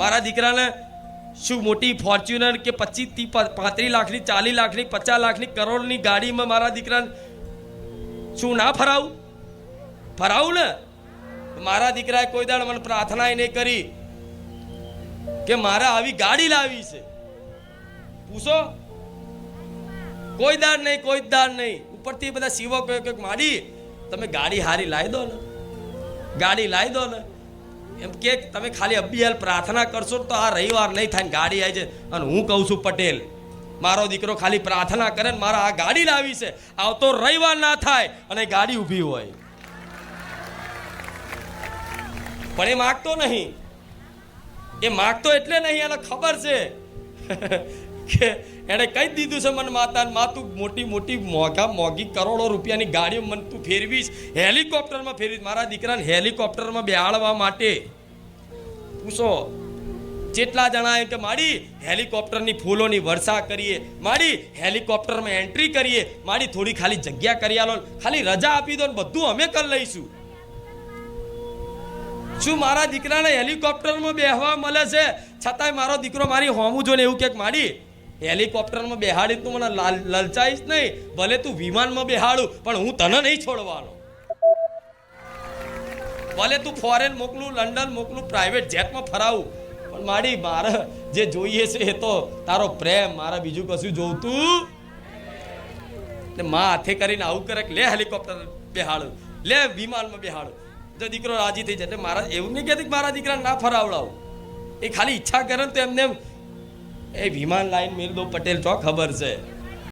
મારા દીકરાને શું મોટી ફોર્ચ્યુનર કે 25 થી 35 લાખની 40 લાખની 50 લાખની કરોડની ગાડીમાં મારા દીકરાને શું ના ફરાવું? ફરાવું ને. મારા દીકરાએ કોઈ દાડ મને પ્રાર્થના નહીં કરી કે મારે આવી ગાડી લાવી છે. પૂછો, કોઈ દાડ નહીં, કોઈ દાડ નહીં. ઉપરથી બધા સેવકો કે માડી તમે ગાડી હારી લાવી દો ને, ગાડી લાવી દો ને. એમ કે તમે ખાલી અબિયાલ પ્રાર્થના કરશો તો આ રવિવાર નહીં થાય, ગાડી આવી છે. અને હું કહું છું પટેલ, મારો દીકરો ખાલી પ્રાર્થના કરે ને મારા આ ગાડી લાવી છે, આવતો રવિવાર ના થાય અને ગાડી ઊભી હોય. પણ એ માગતો નહીં. એ માગતો એટલે નહીં, એને ખબર છે કે એણે કહી દીધું છે મને માતાને, માં તું મોટી મોટી મોંઘી કરોડો રૂપિયાની ગાડીઓ મને તું ફેરવીશ, હેલિકોપ્ટરમાં ફેરવીશ. મારા દીકરાને હેલિકોપ્ટરમાં બેહાડવા માટે પૂછો જેટલા જણા કે માડી હેલિકોપ્ટરની ફૂલોની વર્ષા કરીએ, માડી હેલિકોપ્ટરમાં એન્ટ્રી કરીએ, માડી થોડી ખાલી જગ્યા કરી આલો, ખાલી રજા આપી દો ને બધું અમે કરી લઈશું. શું મારા દીકરાને હેલિકોપ્ટરમાં બેહવા મળે છે છતાંય મારો દીકરો મારી હોમું જોઈને એવું કે માડી હેલિકોપ્ટરમાં બેહાડી તું મને લલચાઈશ નહીં, ભલે તું વિમાનમાં બેહાડું પણ હું તને નહીં છોડવાનો. ભલે તું ફોરેન મોકલું, લંડન મોકલું, પ્રાઇવેટ જેટમાં ફરાવું, પણ માડી મારે જે જોઈએ છે એ તો તારો પ્રેમ, મારા બીજું કશું જોવતું. માં હાથે કરીને આવું કરે લે હેલિકોપ્ટર બેહાડું, લે વિમાનમાં બેહાડું. જો દીકરો રાજી થઈ જાય એટલે મારા એવું નહીં કહેતી કે મારા દીકરાને ના ફરાવડાવું. એ ખાલી ઈચ્છા કરે ને તો એમને એ વિમાન લાઈન મેળ દો પટેલ ચો ખબર છે.